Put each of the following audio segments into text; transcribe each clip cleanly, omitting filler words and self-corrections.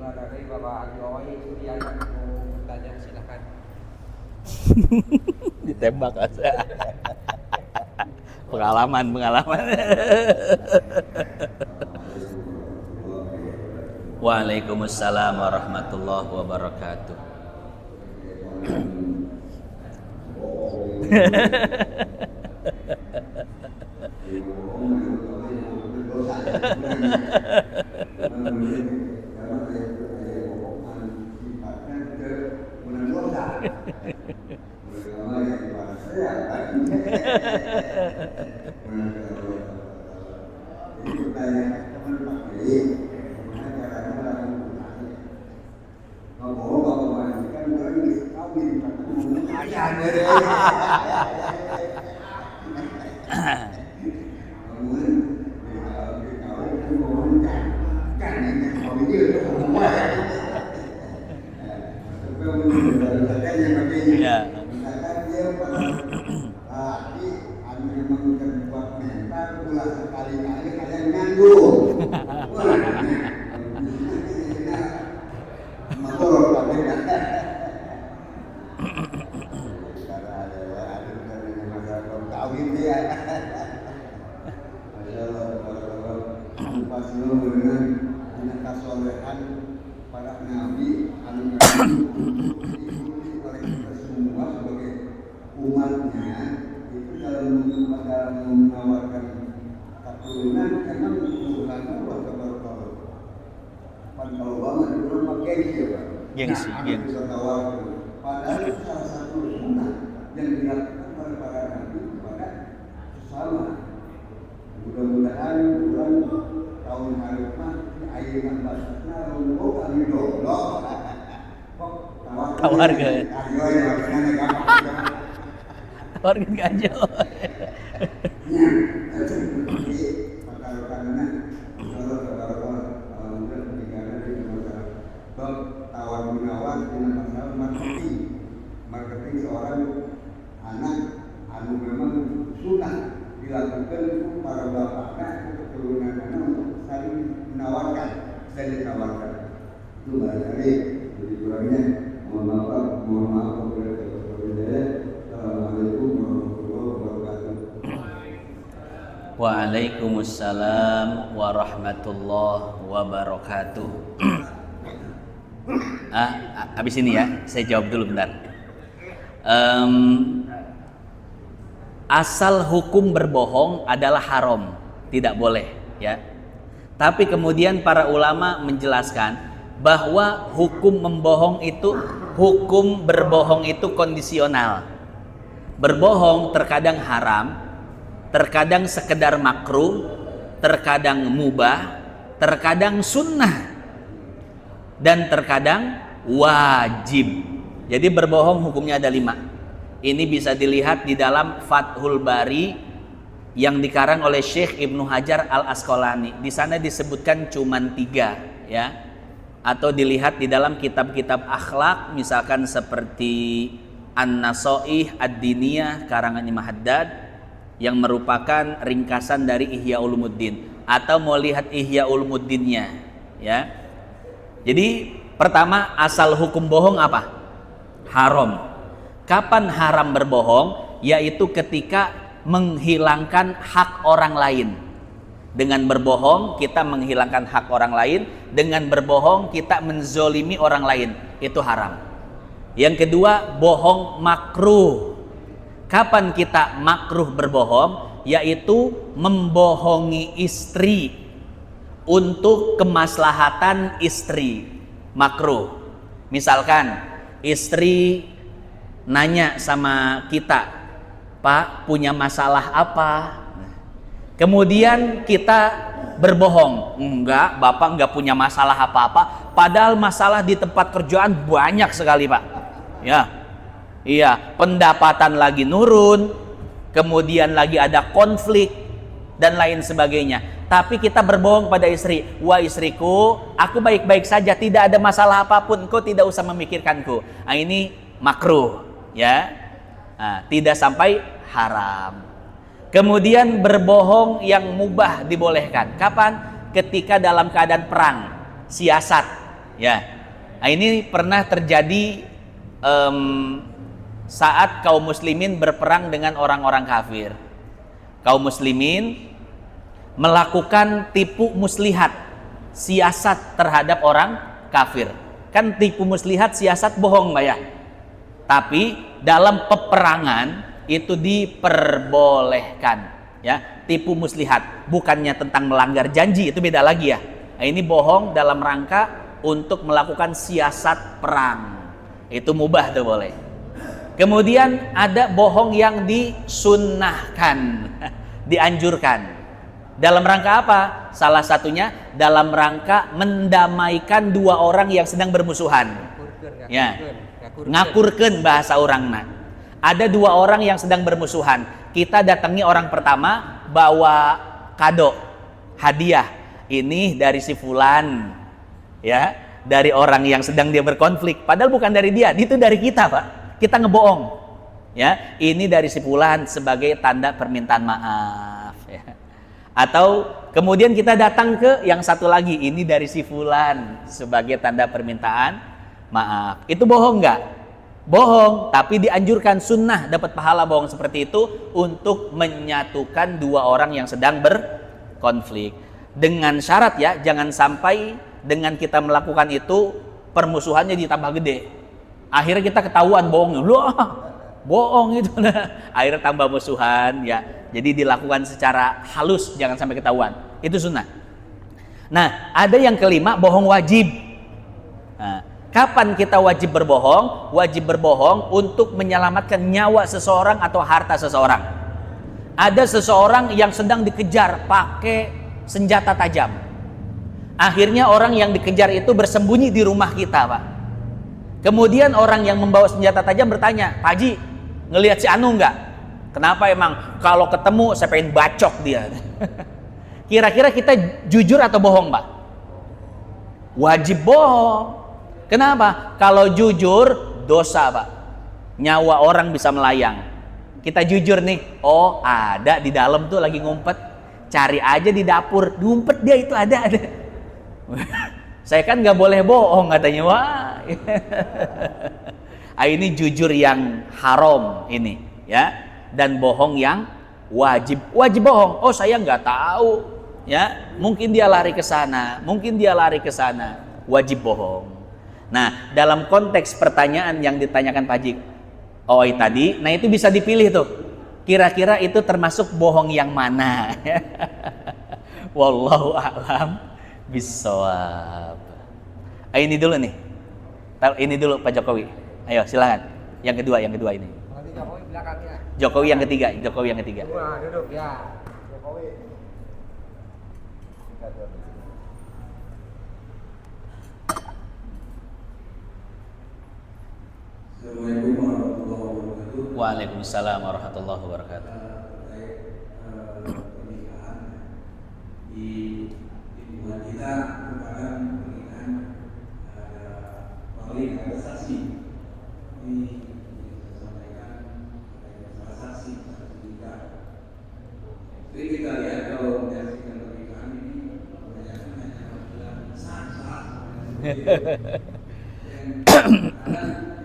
Barangkali Bapak Ali Owai Suryana mau bertanya, silakan. Ditembak aja. Pengalaman. Waalaikumsalam warahmatullahi wabarakatuh. Ya. Gengsi. Padahal itu salah satu sunnah yang dilakukan oleh para nabi kepada sesama. Mudah-mudahan bulan tahun harifah ayat basna rumbo kami dolo. Tawarga. Tawarga ganjel. Marketing seorang anak anu memang sunnah dilakukan para bapaknya keturunan anak untuk saling menawarkan dan ditawarkan. Itu barangkali lebih kurangnya. Mohon maaf kepada saya. Assalamualaikum warahmatullahi wabarakatuh. Waalaikumsalam warahmatullahi wabarakatuh. Habis ini ya, saya jawab dulu bentar. Asal hukum berbohong adalah haram, tidak boleh ya. Tapi kemudian para ulama menjelaskan bahwa hukum berbohong itu kondisional. Berbohong terkadang haram, terkadang sekedar makruh, terkadang mubah, terkadang sunnah, dan terkadang wajib. Jadi berbohong hukumnya ada 5. Ini bisa dilihat di dalam Fathul Bari yang dikarang oleh Syekh Ibnu Hajar Al-Asqalani. Di sana disebutkan cuman 3 ya. Atau dilihat di dalam kitab-kitab akhlak misalkan seperti An-Nasaih Ad-Diniyah karangan Imam Haddad yang merupakan ringkasan dari Ihya Ulumuddin, atau mau lihat Ihya Ulumuddinnya ya. Jadi pertama, asal hukum bohong apa? Haram. Kapan haram berbohong? Yaitu ketika menghilangkan hak orang lain. Dengan berbohong kita menghilangkan hak orang lain, dengan berbohong kita menzolimi orang lain, itu haram. Yang kedua, bohong makruh. Kapan kita makruh berbohong? Yaitu membohongi istri untuk kemaslahatan istri, makruh. Misalkan istri nanya sama kita, Pak, punya masalah apa? Kemudian kita berbohong, enggak, Bapak enggak punya masalah apa-apa, padahal masalah di tempat kerjaan banyak sekali, Pak. Ya, iya, pendapatan lagi nurun, kemudian lagi ada konflik dan lain sebagainya. Tapi kita berbohong pada istri, wah istriku, aku baik-baik saja, tidak ada masalah apapun, kau tidak usah memikirkanku. Nah, ini makruh, ya, tidak sampai haram. Kemudian berbohong yang mubah dibolehkan. Kapan? Ketika dalam keadaan perang, siasat, Ya, nah, ini pernah terjadi saat kaum muslimin berperang dengan orang-orang kafir. Kaum muslimin melakukan tipu muslihat, siasat terhadap orang kafir. Kan tipu muslihat, siasat bohong, Mbak ya. Tapi dalam peperangan itu diperbolehkan, ya. Tipu muslihat bukannya tentang melanggar janji, itu beda lagi ya. Nah, ini bohong dalam rangka untuk melakukan siasat perang. Itu mubah tuh, boleh. Kemudian ada bohong yang disunnahkan, dianjurkan. Dalam rangka apa? Salah satunya dalam rangka mendamaikan dua orang yang sedang bermusuhan. Ya, ngakurkeun bahasa orangna. Ada dua orang yang sedang bermusuhan. Kita datangi orang pertama bawa kado, hadiah. Ini dari si fulan, ya, dari orang yang sedang dia berkonflik. Padahal bukan dari dia, itu dari kita, Pak. Kita ngebohong, ya. Ini dari si fulan sebagai tanda permintaan maaf, ya. Atau kemudian kita datang ke yang satu lagi, ini dari si fulan sebagai tanda permintaan maaf. Itu bohong nggak? Bohong, tapi dianjurkan, sunnah, dapat pahala bohong seperti itu untuk menyatukan dua orang yang sedang berkonflik. Dengan syarat ya, jangan sampai dengan kita melakukan itu permusuhannya ditambah gede. Akhirnya kita ketahuan bohongnya, loh, bohong itu. Akhirnya tambah musuhan ya. Jadi dilakukan secara halus, jangan sampai ketahuan. Itu sunnah. Nah, ada yang kelima, bohong wajib. Nah, kapan kita wajib berbohong? Wajib berbohong untuk menyelamatkan nyawa seseorang atau harta seseorang. Ada seseorang yang sedang dikejar pakai senjata tajam. Akhirnya orang yang dikejar itu bersembunyi di rumah kita, Pak. Kemudian orang yang membawa senjata tajam bertanya, Pak Haji, ngelihat si Anu enggak? Kenapa emang? Kalau ketemu saya pengen bacok dia. Kira-kira kita jujur atau bohong, Pak? Wajib bohong. Kenapa? Kalau jujur dosa, Pak. Nyawa orang bisa melayang. Kita jujur nih, oh ada di dalam tuh lagi ngumpet. Cari aja di dapur, ngumpet dia itu ada. Saya kan nggak boleh bohong katanya. Wah, ini jujur yang haram ini, ya. Dan bohong yang wajib bohong. Oh saya nggak tahu, ya. Mungkin dia lari ke sana, wajib bohong. Nah, dalam konteks pertanyaan yang ditanyakan Pak Haji Oi tadi, nah itu bisa dipilih tuh. Kira-kira itu termasuk bohong yang mana? Wallahu a'lam bissawab. Ini dulu nih. Ini dulu Pak Jokowi. Ayo silakan. Yang kedua ini. Nanti Jokowi belakangnya. Jokowi yang ketiga. Nah, duduk ya. Jokowi. Assalamualaikum warahmatullahi wabarakatuh. Waalaikumsalam warahmatullahi wabarakatuh. Pernikahan di lingkungan kita merupakan pernikahan ada saksi. Ini saya sampaikan ada saksi nikah. Jadi kita lihat kalau menyaksikan pernikahan ini kebanyakan hanya sah-sah.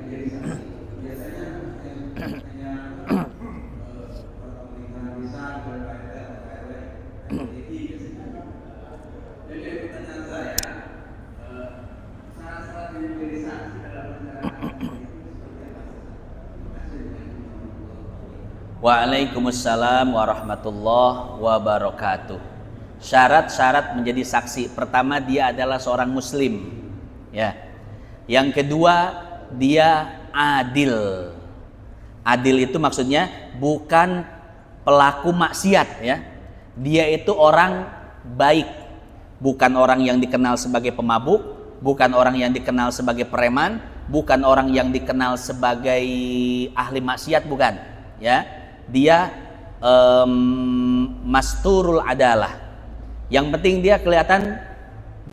Jadi biasanya hanya pernikahan bisa jadi pertanyaan saya syarat-syarat yang menjadi saksi dalam pernikahan itu seperti apa? Waalaikumsalam warahmatullahi wabarakatuh. Syarat-syarat menjadi saksi, pertama dia adalah seorang muslim, ya. Yang kedua, dia adil. Adil itu maksudnya bukan pelaku maksiat, ya. Dia itu orang baik, bukan orang yang dikenal sebagai pemabuk, bukan orang yang dikenal sebagai preman, bukan orang yang dikenal sebagai ahli maksiat, bukan, ya. Dia masturul adalah. Yang penting dia kelihatan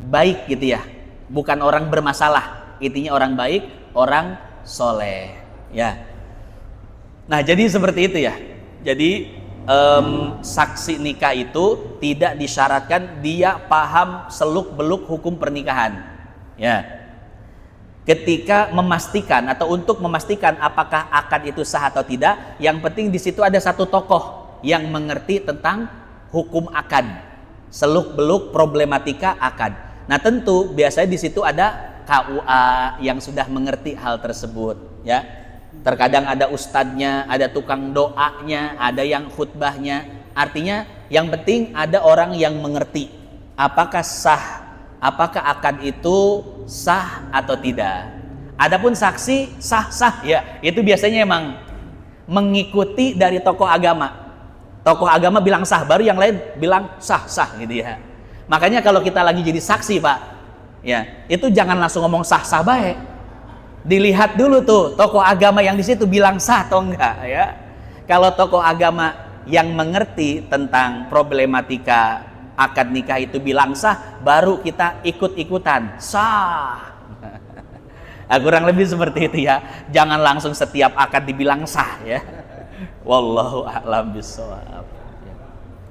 baik gitu ya, bukan orang bermasalah. Intinya orang baik, orang soleh, ya. Nah jadi seperti itu ya. Jadi saksi nikah itu tidak disyaratkan dia paham seluk beluk hukum pernikahan, ya. ketika memastikan atau untuk memastikan apakah akad itu sah atau tidak, yang penting di situ ada satu tokoh yang mengerti tentang hukum akad, seluk-beluk problematika akad. Nah, tentu biasanya di situ ada KUA yang sudah mengerti hal tersebut, ya. Terkadang ada ustadznya, ada tukang doanya, ada yang khutbahnya. Artinya yang penting ada orang yang mengerti apakah sah, apakah akad itu sah atau tidak. Adapun saksi sah-sah, ya itu biasanya emang mengikuti dari tokoh agama. Tokoh agama bilang sah, baru yang lain bilang sah-sah gitu ya. Makanya kalau kita lagi jadi saksi, Pak, ya itu jangan langsung ngomong sah-sah baik. Dilihat dulu tuh tokoh agama yang di situ bilang sah atau enggak, ya. Kalau tokoh agama yang mengerti tentang problematika akad nikah itu bilang sah, baru kita ikut-ikutan sah. Nah, kurang lebih seperti itu ya. Jangan langsung setiap akad dibilang sah, ya. Wallahu a'lam bishawab.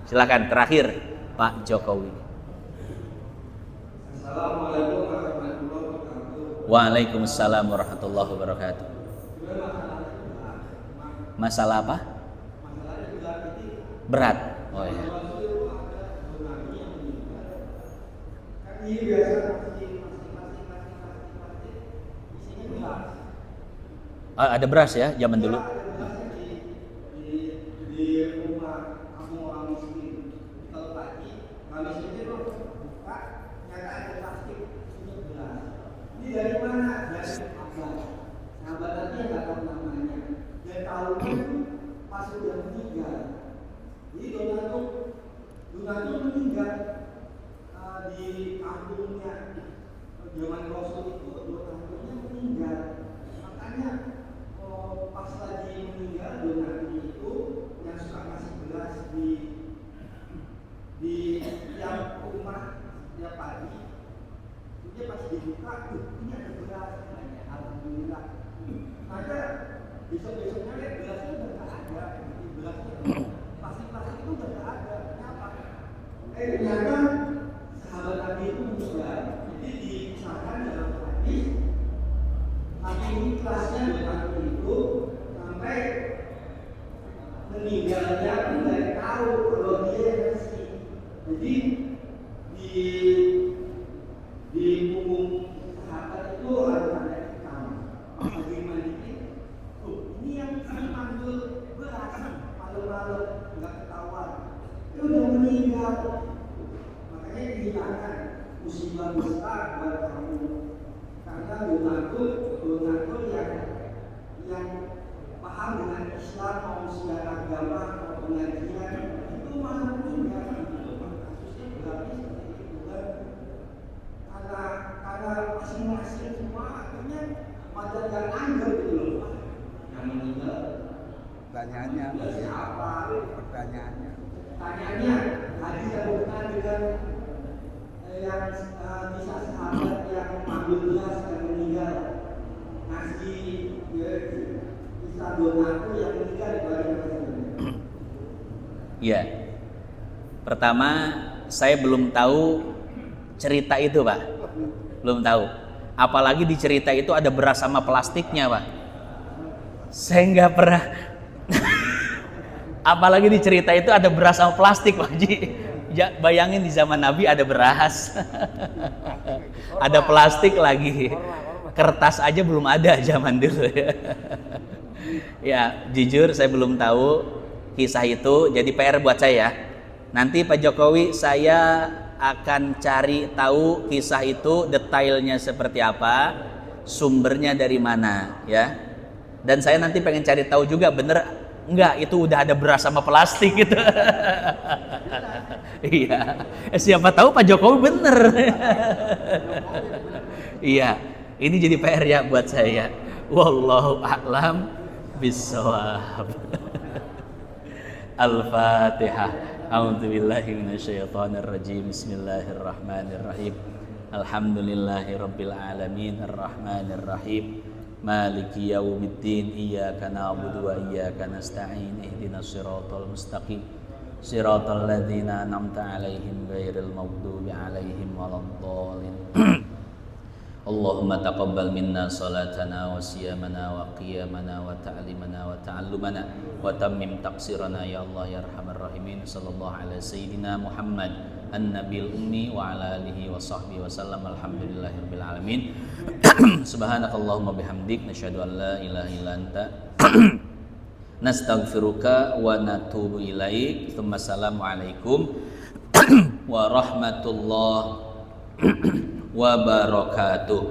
Silakan terakhir Pak Jokowi. Assalamualaikum warahmatullahi wabarakatuh. Waalaikumsalam warahmatullahi wabarakatuh. Masalah apa? Berat. Oh ya. Ada beras ya zaman dulu. Di rumah kamu orang miskin, kalau pagi nggak miskin itu buka nyata ada plastik untuk beras. Ini dari mana? Dari abang. Sahabatnya nggak tahu namanya. Dia tahu itu pas sudah meninggal. Jadi Donatur meninggal di kampungnya. Zaman Rasul itu Donaturnya meninggal. Makanya pas lagi meninggal Donatur itu yang suka kasih beras di tiap rumah tiap pagi, dia pas dibuka, ini ada beras, alhamdulillah. Maka besok-besoknya lihat berasnya udah nggak ada, berasnya plastik itu udah nggak ada. Kenapa? Ternyata sahabat Nabi itu meninggal, jadi dipisahkan dalam hadis. Tapi ini kelasnya Donatur itu sampai meninggalnya pun nggak tahu kalau dia yang kasih. Jadi di punggung sahabat itu ada hitam. Pas lagi mandi, ini yang kami manggil beras malam-malam nggak ketahuan. Itu udah meninggal. Makanya dihilangkan musibah besar buat kamu. Karena Donatur yang paham dengan Islam, mau sejarah agama, mau pengajian, itu malah meninggal. Kasusnya berarti seperti itu kan. Karena masing-masing semua akhirnya pada yang anggap gitu loh. Yang meninggal. Pertanyaannya apa? Siapa? Pertanyaannya. Pertanyaannya, hadis yang bukan dengan yang bisa sahabat yang ambil beras yang meninggal ngasih bisa Donatur yang meninggal di bagian Iya. Pertama, saya belum tahu cerita itu, Pak. Belum tahu. Apalagi di cerita itu ada beras sama plastiknya, Pak. Saya nggak pernah. Apalagi di cerita itu ada beras sama plastik, Pak Ji. Ya, bayangin di zaman Nabi ada beras, ada plastik lagi, kertas aja belum ada zaman dulu ya. Ya, jujur saya belum tahu kisah itu, jadi PR buat saya. Nanti Pak Jokowi saya akan cari tahu kisah itu detailnya seperti apa, sumbernya dari mana ya. Dan saya nanti pengen cari tahu juga bener enggak itu udah ada beras sama plastik gitu. Iya, siapa tahu Pak Jokowi bener. Iya, ini jadi PR ya buat saya. Wallahu a'lam bishawab. Al-Fatihah. A'udzubillahi minasyaitonirrajim. Bismillahirrahmanirrahim. Alhamdulillahirabbil alamin arrahmanirrahim. Maliki yaumiddin. Iyyaka na'budu wa iyyaka nasta'in. Ihdinas siratal mustaqim. Siratal ladzina an'amta 'alaihim ghairil maghdubi 'alaihim waladdallin. Allahumma taqabbal minna salatana wa siyamana wa qiyamana wa ta'limana wa ta'allumana wa tammim taqsirana ya Allah ya arhamar rahimin. Sallallahu ala sayyidina Muhammad an-nabil ummi wa ala alihi wa sahbihi wa sallam. Alhamdulillahirabbil alamin. Subhanakallahumma bihamdik nasyhadu an la ilaha illa anta nastaghfiruka wa natubu ilaik. Assalamu alaikum warahmatullahi wabarakatuh.